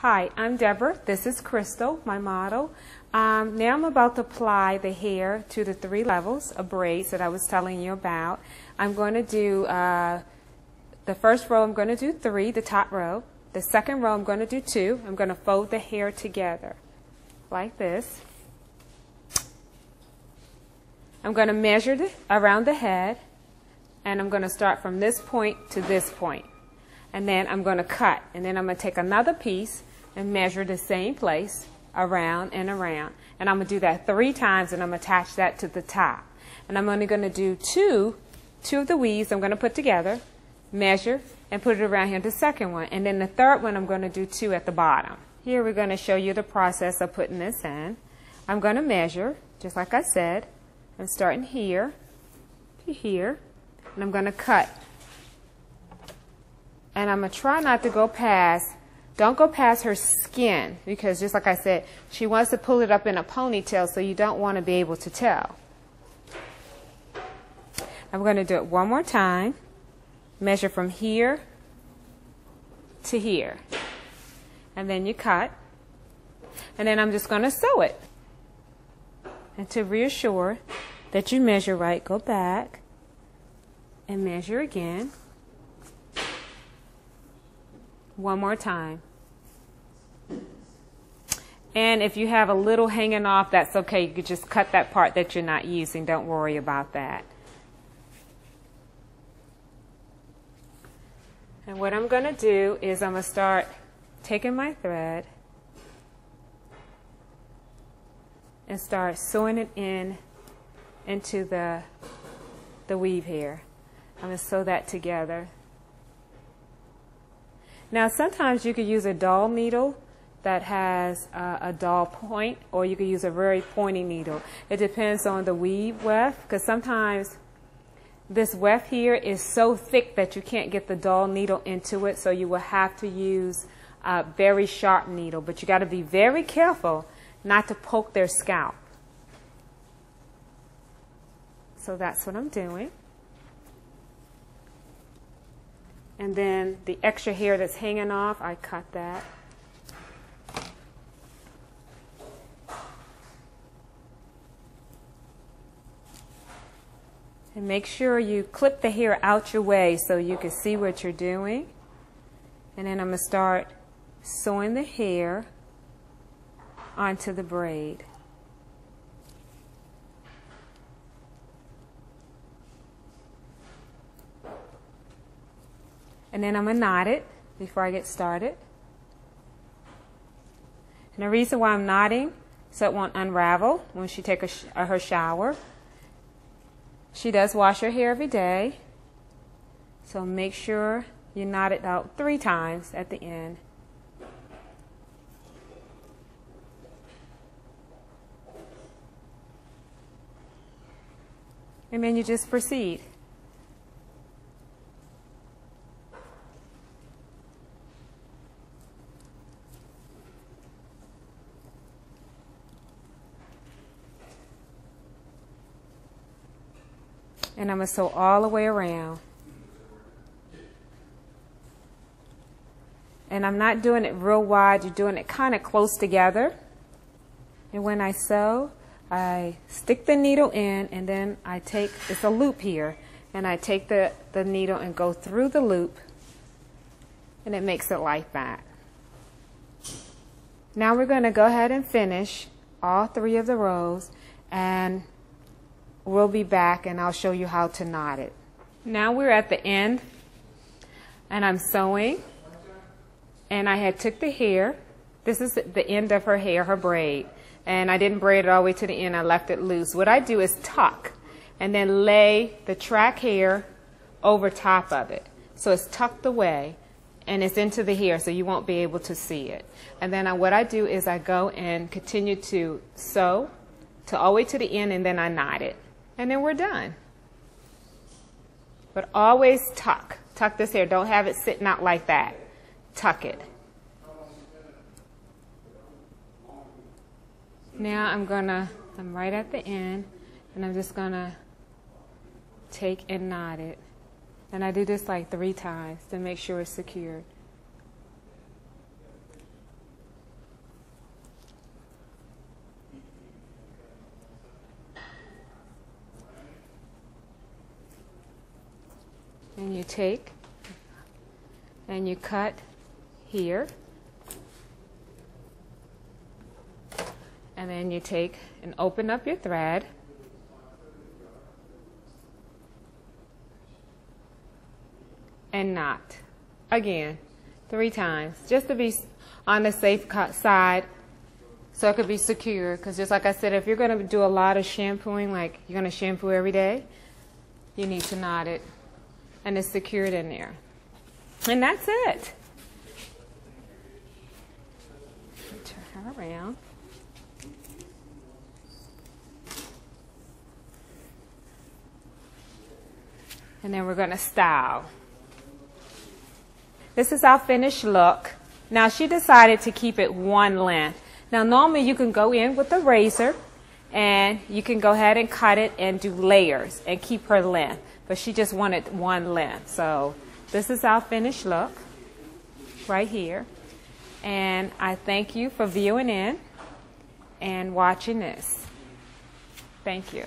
Hi, I'm Deborah. This is Crystal, my model. Now I'm about to apply the hair to the 3 levels of braids that I was telling you about. I'm going to do, the first row I'm going to do 3, the top row. The second row I'm going to do 2. I'm going to fold the hair together like this. I'm going to measure around the head, and I'm going to start from this point to this point. And then I'm going to cut, and then I'm going to take another piece and measure the same place around and around. And I'm going to do that 3 times, and I'm going to attach that to the top. And I'm only going to do two of the weaves I'm going to put together, measure, and put it around here, the second one. And then the third one I'm going to do 2 at the bottom. Here we're going to show you the process of putting this in. I'm going to measure, just like I said. I'm starting here to here, and I'm going to cut. And I'm going to try not to go past, don't go past her skin, because just like I said, she wants to pull it up in a ponytail, so you don't want to be able to tell. I'm going to do it one more time. Measure from here to here. And then you cut. And then I'm just going to sew it. And to reassure that you measure right, go back and measure again. One more time. And if you have a little hanging off, that's okay. You could just cut that part that you're not using. Don't worry about that. And what I'm going to do is I'm going to start taking my thread and start sewing it into the weave here. I'm going to sew that together. Now sometimes you could use a dull needle that has a dull point, or you could use a very pointy needle. It depends on the weave weft, because sometimes this weft here is so thick that you can't get the dull needle into it, so you will have to use a very sharp needle. But you got to be very careful not to poke their scalp. So that's what I'm doing. And then the extra hair that's hanging off, I cut that. And make sure you clip the hair out your way so you can see what you're doing. And then I'm going to start sewing the hair onto the braid. And then I'm going to knot it before I get started. And the reason why I'm knotting, so it won't unravel when she takes her shower. She does wash her hair every day, so make sure you knot it out 3 times at the end. And then you just proceed. And I'm going to sew all the way around. And I'm not doing it real wide, you're doing it kind of close together. And when I sew, I stick the needle in, and then I take, it's a loop here, and I take the needle and go through the loop, and it makes it like that. Now we're going to go ahead and finish all 3 of the rows, and we'll be back and I'll show you how to knot it. Now we're at the end, and I'm sewing, and I had took the hair. This is the end of her hair, her braid, and I didn't braid it all the way to the end. I left it loose. What I do is tuck and then lay the track hair over top of it, so it's tucked away and it's into the hair, so you won't be able to see it. And then what I do is I go and continue to sew to all the way to the end, and then I knot it. And then we're done. But always tuck. Tuck this hair. Don't have it sitting out like that. Tuck it. Now I'm right at the end, and I'm just gonna take and knot it. And I do this like 3 times to make sure it's secured. take and you cut here. And then you take and open up your thread. And knot. Again, 3 times, just to be on the safe side so it could be secure. Because just like I said, if you're going to do a lot of shampooing, like you're going to shampoo every day, you need to knot it. And it's secured in there. And that's it. Turn her around. And then we're going to style. This is our finished look. Now she decided to keep it one length. Now normally you can go in with a razor and you can go ahead and cut it and do layers and keep her length. But she just wanted one length. So this is our finished look right here. And I thank you for viewing in and watching this. Thank you.